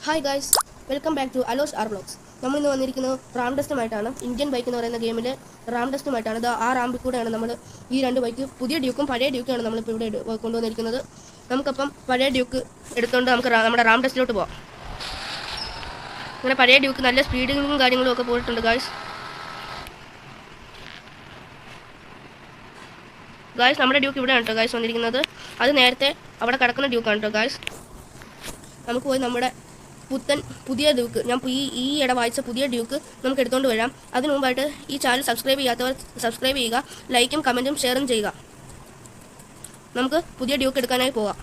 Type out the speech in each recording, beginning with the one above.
Hi guys, welcome back to Alosh R blogs. നമ്മൾ ഇന്ന് വന്നിരിക്കുന്നത് റാം ടെസ്റ്റുമായിട്ടാണ്. ഇന്ത്യൻ ബൈക്ക് എന്ന് പറയുന്ന ഗെയിമിൽ റാം ടെസ്റ്റുമായിട്ടാണ്. ഇത് ആ റാമ്പിൽ കൂടെയാണ് നമ്മൾ ഈ രണ്ട് ബൈക്ക്, പുതിയ ഡ്യൂക്കും പഴയ ഡ്യൂക്കാണ് നമ്മളിപ്പോൾ ഇവിടെ കൊണ്ടുവന്നിരിക്കുന്നത്. നമുക്കപ്പം പഴയ ഡ്യൂക്ക് എടുത്തുകൊണ്ട് നമുക്ക് നമ്മുടെ റാം ടെസ്റ്റിലോട്ട് പോകാം. അങ്ങനെ പഴയ ഡ്യൂക്ക് നല്ല സ്പീഡിലും കാര്യങ്ങളും ഒക്കെ പോയിട്ടുണ്ട് ഗൈസ്. നമ്മുടെ ഡ്യൂക്ക് ഇവിടെയാണ് കേട്ടോ ഗൈസ് വന്നിരിക്കുന്നത്. അത് നേരത്തെ അവിടെ കിടക്കുന്ന ഡ്യൂക്കാണ് കേട്ടോ ഗൈസ്. നമുക്ക് പോയി നമ്മുടെ പുതിയ ഡ്യൂക്ക്, ഞാൻ ഈ ഇട വായിച്ച പുതിയ ഡ്യൂക്ക് നമുക്ക് എടുത്തുകൊണ്ട് വരാം. അതിനു മുമ്പായിട്ട് ഈ ചാനൽ സബ്സ്ക്രൈബ് ചെയ്യാത്തവർ സബ്സ്ക്രൈബ് ചെയ്യുക, ലൈക്കും കമൻറ്റും ഷെയറും ചെയ്യുക. നമുക്ക് പുതിയ ഡ്യൂക്ക് എടുക്കാനായി പോകാം.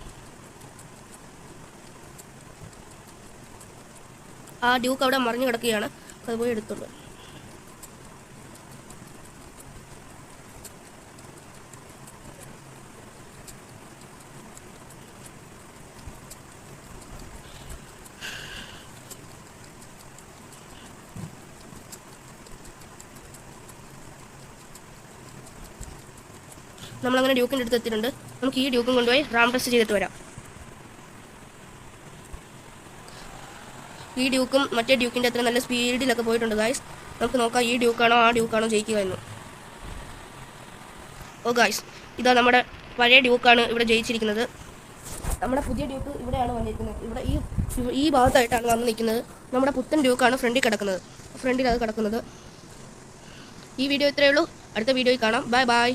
ആ ഡ്യൂക്ക് അവിടെ മറിഞ്ഞു കിടക്കുകയാണ്, അത് പോയി എടുത്തുള്ളൂ. നമ്മളങ്ങനെ ഡ്യൂക്കിൻ്റെ അടുത്ത് എത്തിയിട്ടുണ്ട്. നമുക്ക് ഈ ഡ്യൂക്കും കൊണ്ടുപോയി റാം ടെസ്റ്റ് ചെയ്തിട്ട് വരാം. ഈ ഡ്യൂക്കും മറ്റേ ഡ്യൂക്കിൻ്റെ അത്ര നല്ല സ്പീഡിലൊക്കെ പോയിട്ടുണ്ട് ഗായ്സ്. നമുക്ക് നോക്കാം ഈ ഡ്യൂക്കാണോ ആ ഡ്യൂക്കാണോ ജയിക്കുക എന്ന്. ഓ ഗായ്സ്, ഇതാ നമ്മുടെ പഴയ ഡ്യൂക്കാണ് ഇവിടെ ജയിച്ചിരിക്കുന്നത്. നമ്മുടെ പുതിയ ഡ്യൂക്ക് ഇവിടെയാണ് വന്നിരിക്കുന്നത്. ഇവിടെ ഈ ഭാഗത്തായിട്ടാണ് വന്ന് നിൽക്കുന്നത്. നമ്മുടെ പുത്തൻ ഡ്യൂക്കാണ് ഫ്രണ്ടിൽ അത് കിടക്കുന്നത്. ഈ വീഡിയോ ഇത്രയേ ഉള്ളൂ. അടുത്ത വീഡിയോയിൽ കാണാം. Bye bye.